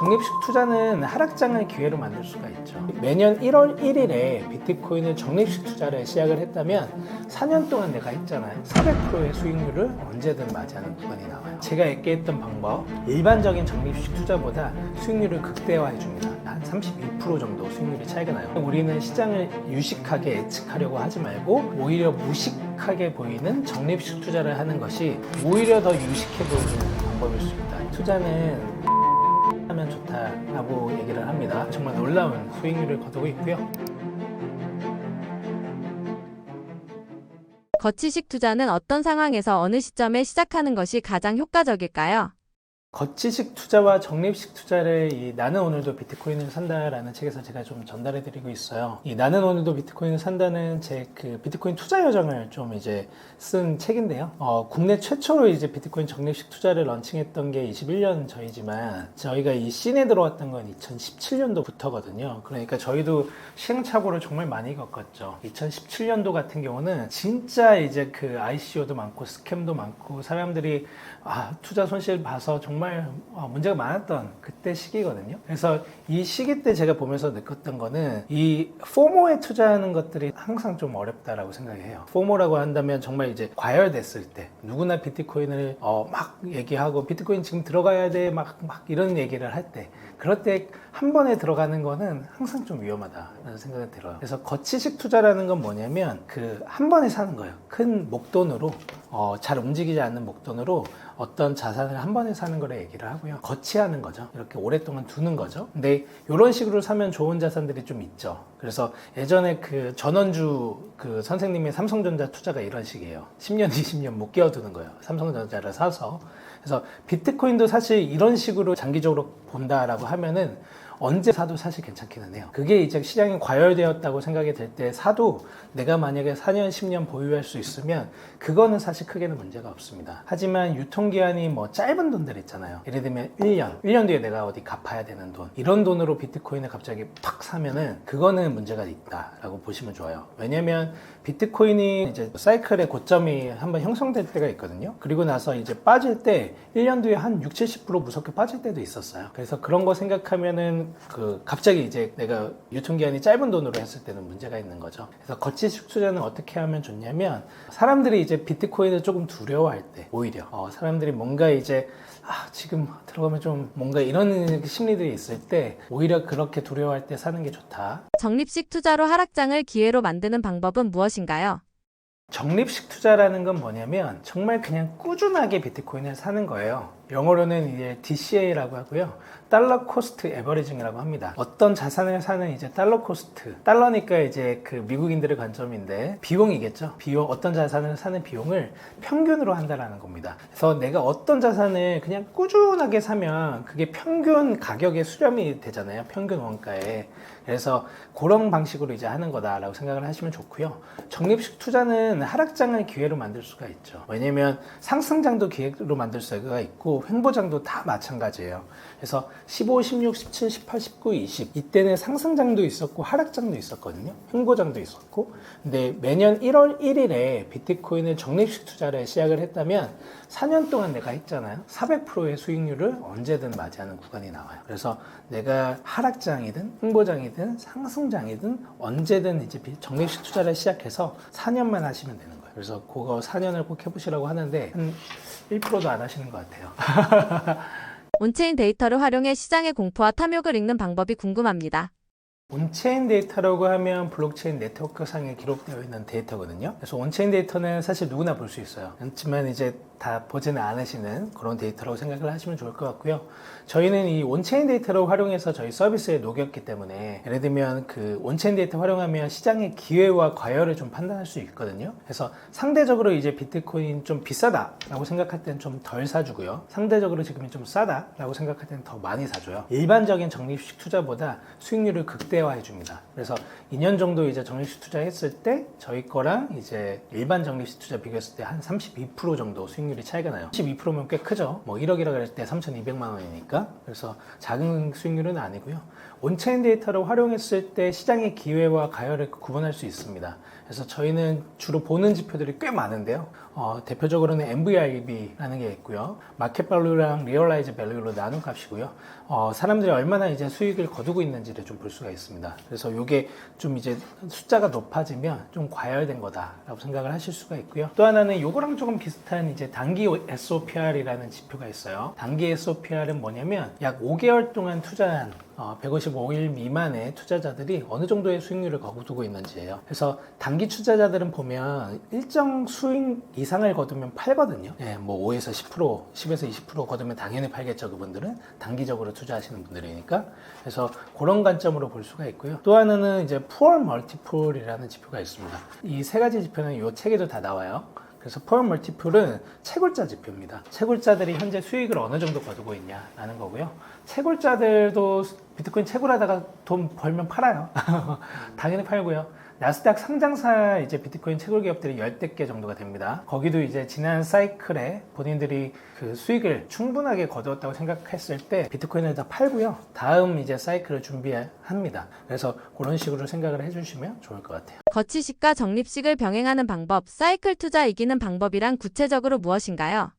적립식 투자는 하락장을 기회로 만들 수가 있죠. 매년 1월 1일에 비트코인을 적립식 투자를 시작을 했다면 4년 동안 내가 했잖아요. 400%의 수익률을 언제든 맞이하는 구간이 나와요. 제가 얘기했던 방법, 일반적인 적립식 투자보다 수익률을 극대화해 줍니다. 한 32% 정도 수익률이 차이가 나요. 우리는 시장을 유식하게 예측하려고 하지 말고 오히려 무식하게 보이는 적립식 투자를 하는 것이 오히려 더 유식해 보이는 방법일 수 있다. 투자는 하면 좋다라고 얘기를 합니다. 정말 놀라운 수익률을 거두고 있고요. 거치식 투자는 어떤 상황에서 어느 시점에 시작하는 것이 가장 효과적일까요? 거치식 투자와 적립식 투자를 나는 오늘도 비트코인을 산다라는 책에서 제가 좀 전달해 드리고 있어요. 이 나는 오늘도 비트코인을 산다는 제 그 비트코인 투자 여정을 좀 이제 쓴 책인데요. 국내 최초로 이제 비트코인 적립식 투자를 런칭했던 게 21년 전이지만 저희가 이 씬에 들어왔던 건 2017년도부터거든요. 그러니까 저희도 시행착오를 정말 많이 겪었죠. 2017년도 같은 경우는 진짜 이제 그 ICO도 많고 스캠도 많고 사람들이 투자 손실 봐서 정말 문제가 많았던 그때 시기거든요. 그래서 이 시기 때 제가 보면서 느꼈던 거는 이 포모에 투자하는 것들이 항상 좀 어렵다라고 생각해요. 포모라고 한다면 정말 이제 과열됐을 때 누구나 비트코인을 막 얘기하고 비트코인 지금 들어가야 돼 막 이런 얘기를 할 때 그럴 때 한 번에 들어가는 거는 항상 좀 위험하다라는 생각이 들어요. 그래서 거치식 투자라는 건 뭐냐면 그 한 번에 사는 거예요. 큰 목돈으로 잘 움직이지 않는 목돈으로 어떤 자산을 한 번에 사는 거를 얘기를 하고요. 거치하는 거죠. 이렇게 오랫동안 두는 거죠. 근데 이런 식으로 사면 좋은 자산들이 좀 있죠. 그래서 예전에 그 전원주 그 선생님의 삼성전자 투자가 이런 식이에요. 10년, 20년 못 끼워두는 거예요. 삼성전자를 사서. 그래서 비트코인도 사실 이런 식으로 장기적으로 본다라고 하면은 언제 사도 사실 괜찮기는 해요. 그게 이제 시장이 과열되었다고 생각이 될 때 사도 내가 만약에 4년, 10년 보유할 수 있으면 그거는 사실 크게는 문제가 없습니다. 하지만 유통기한이 뭐 짧은 돈들 있잖아요. 예를 들면 1년 뒤에 내가 어디 갚아야 되는 돈. 이런 돈으로 비트코인을 갑자기 팍 사면은 그거는 문제가 있다라고 보시면 좋아요. 왜냐면 비트코인이 이제 사이클의 고점이 한번 형성될 때가 있거든요. 그리고 나서 이제 빠질 때 1년 뒤에 한 60, 70% 무섭게 빠질 때도 있었어요. 그래서 그런 거 생각하면은 갑자기 이제 내가 유통기한이 짧은 돈으로 했을 때는 문제가 있는 거죠. 그래서 거치식 투자는 어떻게 하면 좋냐면 사람들이 이제 비트코인을 조금 두려워할 때 오히려 사람들이 뭔가 이제 지금 들어가면 좀 뭔가 이런 심리들이 있을 때 오히려 그렇게 두려워할 때 사는 게 좋다. 적립식 투자로 하락장을 기회로 만드는 방법은 무엇인가요? 적립식 투자라는 건 뭐냐면 정말 그냥 꾸준하게 비트코인을 사는 거예요. 영어로는 이제 DCA라고 하고요. 달러 코스트 에버리징이라고 합니다. 어떤 자산을 사는 이제 달러 코스트. 달러니까 이제 그 미국인들의 관점인데 비용이겠죠. 비용, 어떤 자산을 사는 비용을 평균으로 한다라는 겁니다. 그래서 내가 어떤 자산을 그냥 꾸준하게 사면 그게 평균 가격에 수렴이 되잖아요. 평균 원가에. 그래서 그런 방식으로 이제 하는 거다라고 생각을 하시면 좋고요. 적립식 투자는 하락장을 기회로 만들 수가 있죠. 왜냐면 상승장도 기회로 만들 수가 있고 횡보장도 다 마찬가지예요. 그래서 15, 16, 17, 18, 19, 20 이때는 상승장도 있었고 하락장도 있었거든요. 횡보장도 있었고 근데 매년 1월 1일에 비트코인을 적립식 투자를 시작을 했다면 4년 동안 내가 했잖아요. 400%의 수익률을 언제든 맞이하는 구간이 나와요. 그래서 내가 하락장이든 횡보장이든 상승장이든 언제든 이제 적립식 투자를 시작해서 4년만 하시면 되는 거예요. 그래서 그거 4년을 꼭 해보시라고 하는데 한 1%도 안 하시는 것 같아요. 온체인 데이터를 활용해 시장의 공포와 탐욕을 읽는 방법이 궁금합니다. 온체인 데이터라고 하면 블록체인 네트워크 상에 기록되어 있는 데이터거든요. 그래서 온체인 데이터는 사실 누구나 볼 수 있어요. 그렇지만 이제 다 보지는 않으시는 그런 데이터라고 생각을 하시면 좋을 것 같고요. 저희는 이 온체인 데이터를 활용해서 저희 서비스에 녹였기 때문에 예를 들면 그 온체인 데이터 활용하면 시장의 기회와 과열을 좀 판단할 수 있거든요. 그래서 상대적으로 이제 비트코인 좀 비싸다라고 생각할 때는 좀 덜 사주고요. 상대적으로 지금이 좀 싸다라고 생각할 때는 더 많이 사줘요. 일반적인 적립식 투자보다 수익률을 극대화해 줍니다. 그래서 2년 정도 이제 적립식 투자했을 때 저희 거랑 이제 일반 적립식 투자 비교했을 때 한 32% 정도 수익률이 차이가 나요. 12%면 꽤 크죠. 뭐 1억이라 그럴 때 3,200만 원이니까. 그래서 작은 수익률은 아니고요. 온체인 데이터를 활용했을 때 시장의 기회와 가열을 구분할 수 있습니다. 그래서 저희는 주로 보는 지표들이 꽤 많은데요. 대표적으로는 MVIB라는 게 있고요. 마켓 밸류랑 리얼라이즈 밸류로 나눈 값이고요. 사람들이 얼마나 이제 수익을 거두고 있는지를 좀 볼 수가 있습니다. 그래서 이게 좀 이제 숫자가 높아지면 좀 과열된 거다라고 생각을 하실 수가 있고요. 또 하나는 요거랑 조금 비슷한 이제 단기 SOPR이라는 지표가 있어요. 단기 SOPR은 뭐냐면 약 5개월 동안 투자한 155일 미만의 투자자들이 어느 정도의 수익률을 거두고 있는지예요. 그래서 단기 투자자들은 보면 일정 수익 이상을 거두면 팔거든요. 뭐 5에서 10%, 10에서 20% 거두면 당연히 팔겠죠. 그분들은 단기적으로 투자하시는 분들이니까. 그래서 그런 관점으로 볼 수가 있고요. 또 하나는 이제 Poor Multiple이라는 지표가 있습니다. 이 세 가지 지표는 이 책에도 다 나와요. 그래서 Poor Multiple은 채굴자 지표입니다. 채굴자들이 현재 수익을 어느 정도 거두고 있냐라는 거고요. 채굴자들도 비트코인 채굴하다가 돈 벌면 팔아요. 당연히 팔고요. 나스닥 상장사 이제 비트코인 채굴 기업들이 10대 개 정도가 됩니다. 거기도 이제 지난 사이클에 본인들이 그 수익을 충분하게 거두었다고 생각했을 때 비트코인을 다 팔고요. 다음 이제 사이클을 준비합니다. 그래서 그런 식으로 생각을 해주시면 좋을 것 같아요. 거치식과 적립식을 병행하는 방법, 사이클 투자 이기는 방법이란 구체적으로 무엇인가요?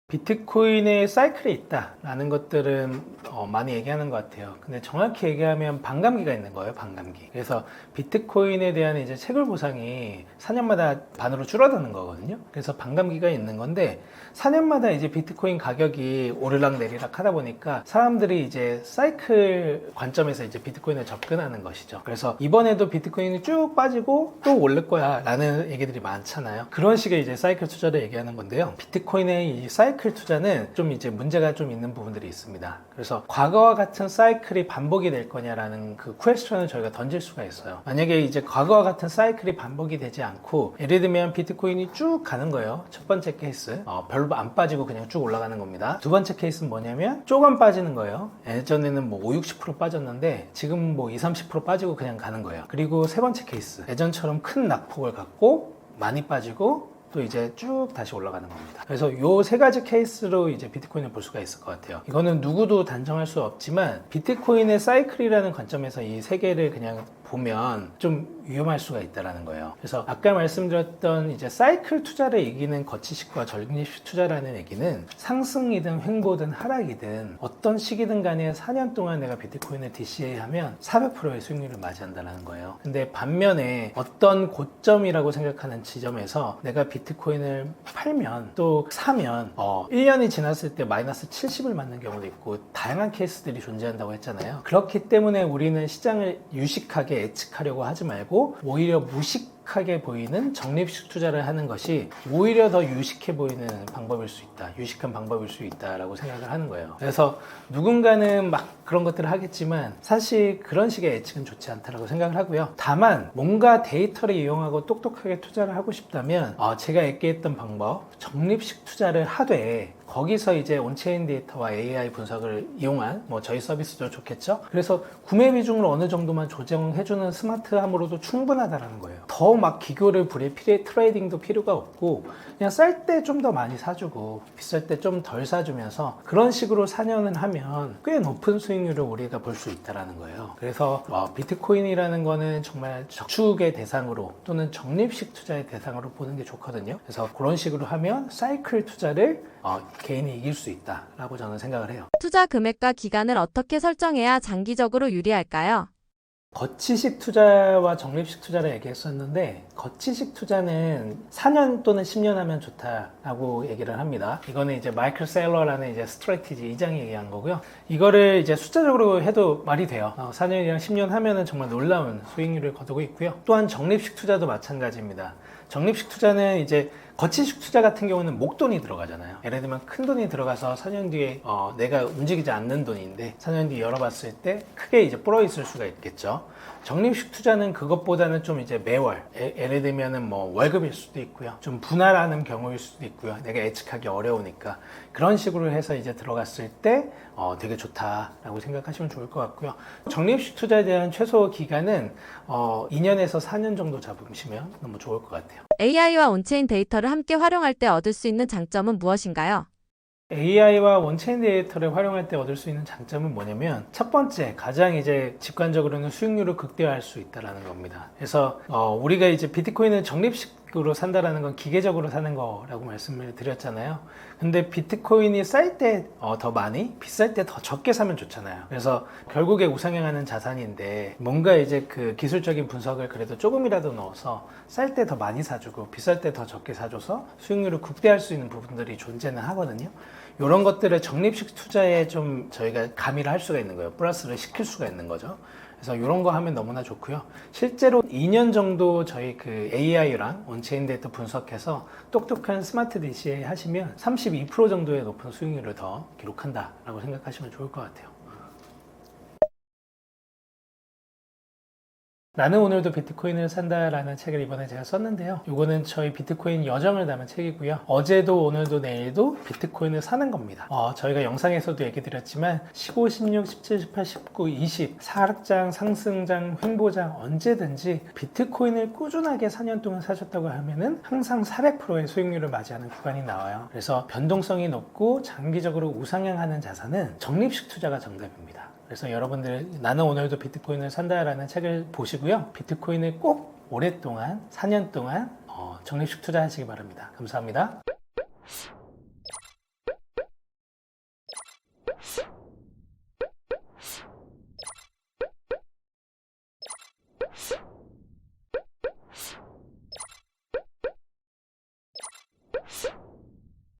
비트코인에 사이클이 있다라는 것들은 많이 얘기하는 것 같아요. 근데 정확히 얘기하면 반감기가 있는 거예요, 반감기. 그래서 비트코인에 대한 이제 채굴 보상이 4년마다 반으로 줄어드는 거거든요. 그래서 반감기가 있는 건데 4년마다 이제 비트코인 가격이 오르락 내리락 하다 보니까 사람들이 이제 사이클 관점에서 이제 비트코인에 접근하는 것이죠. 그래서 이번에도 비트코인이 쭉 빠지고 또 오를 거야 라는 얘기들이 많잖아요. 그런 식의 이제 사이클 투자를 얘기하는 건데요. 비트코인의 이 사이클 투자는 좀 이제 문제가 좀 있는 부분들이 있습니다. 그래서 과거와 같은 사이클이 반복이 될 거냐라는 그 퀘스천을 저희가 던질 수가 있어요. 만약에 이제 과거와 같은 사이클이 반복이 되지 않고 예를 들면 비트코인이 쭉 가는 거예요. 첫 번째 케이스 별로 안 빠지고 그냥 쭉 올라가는 겁니다. 두 번째 케이스는 뭐냐면 조금 빠지는 거예요. 예전에는 뭐 5, 60% 빠졌는데 지금 뭐 20, 30% 빠지고 그냥 가는 거예요. 그리고 세 번째 케이스 예전처럼 큰 낙폭을 갖고 많이 빠지고 또 이제 쭉 다시 올라가는 겁니다. 그래서 요 세 가지 케이스로 이제 비트코인을 볼 수가 있을 것 같아요. 이거는 누구도 단정할 수 없지만 비트코인의 사이클이라는 관점에서 이 세 개를 그냥 보면 좀 위험할 수가 있다는 거예요. 그래서 아까 말씀드렸던 이제 사이클 투자를 이기는 거치식과 적립식 투자라는 얘기는 상승이든 횡보든 하락이든 어떤 시기든 간에 4년 동안 내가 비트코인을 DCA 하면 400%의 수익률을 맞이한다는 거예요. 근데 반면에 어떤 고점이라고 생각하는 지점에서 내가 비트코인을 팔면 또 사면 1년이 지났을 때 마이너스 70을 맞는 경우도 있고 다양한 케이스들이 존재한다고 했잖아요. 그렇기 때문에 우리는 시장을 유식하게 예측하려고 하지 말고 오히려 무식하게 보이는 적립식 투자를 하는 것이 오히려 더 유식해 보이는 방법일 수 있다. 유식한 방법일 수 있다라고 생각을 하는 거예요. 그래서 누군가는 막 그런 것들을 하겠지만 사실 그런 식의 예측은 좋지 않다라고 생각을 하고요. 다만 뭔가 데이터를 이용하고 똑똑하게 투자를 하고 싶다면 제가 얘기했던 방법 적립식 투자를 하되 거기서 이제 온체인 데이터와 AI 분석을 이용한 뭐 저희 서비스도 좋겠죠. 그래서 구매 비중을 어느 정도만 조정해주는 스마트함으로도 충분하다라는 거예요. 더 막 기교를 부릴 트레이딩도 필요가 없고 그냥 쌀 때 좀 더 많이 사주고 비쌀 때 좀 덜 사주면서 그런 식으로 4년을 하면 꽤 높은 수익률을 우리가 볼 수 있다라는 거예요. 그래서 비트코인이라는 거는 정말 적축의 대상으로 또는 적립식 투자의 대상으로 보는 게 좋거든요. 그래서 그런 식으로 하면 사이클 투자를 개인이 이길 수 있다라고 저는 생각을 해요. 투자 금액과 기간을 어떻게 설정해야 장기적으로 유리할까요? 거치식 투자와 적립식 투자를 얘기했었는데 거치식 투자는 4년 또는 10년 하면 좋다라고 얘기를 합니다. 이거는 이제 마이클 셀러라는 이제 스트래티지 이장이 얘기한 거고요. 이거를 이제 숫자적으로 해도 말이 돼요. 4년이랑 10년 하면은 정말 놀라운 수익률을 거두고 있고요. 또한 적립식 투자도 마찬가지입니다. 적립식 투자는 이제 거치식 투자 같은 경우는 목돈이 들어가잖아요. 예를 들면 큰 돈이 들어가서 4년 뒤에 내가 움직이지 않는 돈인데 4년 뒤에 열어봤을 때 크게 이제 불어 있을 수가 있겠죠. 적립식 투자는 그것보다는 좀 이제 매월 예를 들면은 뭐 월급일 수도 있고요. 좀 분할하는 경우일 수도 있고요. 내가 예측하기 어려우니까 그런 식으로 해서 이제 들어갔을 때 되게 좋다라고 생각하시면 좋을 것 같고요. 적립식 투자에 대한 최소 기간은 2년에서 4년 정도 잡으시면 너무 좋을 것 같아요. AI와 온체인 데이터를 함께 활용할 때 얻을 수 있는 장점은 무엇인가요? AI와 원체인 데이터를 활용할 때 얻을 수 있는 장점은 뭐냐면 첫 번째 가장 이제 직관적으로는 수익률을 극대화할 수 있다는 겁니다. 그래서 우리가 이제 비트코인은 적립식 주식으로 산다라는 건 기계적으로 사는 거라고 말씀을 드렸잖아요. 근데 비트코인이 쌀 때 더 많이, 비쌀 때 더 적게 사면 좋잖아요. 그래서 결국에 우상향하는 자산인데 뭔가 이제 그 기술적인 분석을 그래도 조금이라도 넣어서 쌀 때 더 많이 사주고 비쌀 때 더 적게 사줘서 수익률을 극대화할 수 있는 부분들이 존재는 하거든요. 이런 것들을 적립식 투자에 좀 저희가 가미를 할 수가 있는 거예요. 플러스를 시킬 수가 있는 거죠. 그래서 이런 거 하면 너무나 좋고요. 실제로 2년 정도 저희 그 AI랑 온체인 데이터 분석해서 똑똑한 스마트 DCA 하시면 32% 정도의 높은 수익률을 더 기록한다라고 생각하시면 좋을 것 같아요. 나는 오늘도 비트코인을 산다라는 책을 이번에 제가 썼는데요. 이거는 저희 비트코인 여정을 담은 책이고요. 어제도 오늘도 내일도 비트코인을 사는 겁니다. 저희가 영상에서도 얘기 드렸지만 15, 16, 17, 18, 19, 20 하락장, 상승장, 횡보장 언제든지 비트코인을 꾸준하게 4년 동안 사셨다고 하면은 항상 400%의 수익률을 맞이하는 구간이 나와요. 그래서 변동성이 높고 장기적으로 우상향하는 자산은 적립식 투자가 정답입니다. 그래서 여러분들 나는 오늘도 비트코인을 산다라는 책을 보시고요. 비트코인을 꼭 오랫동안 4년 동안 적립식 투자하시기 바랍니다. 감사합니다.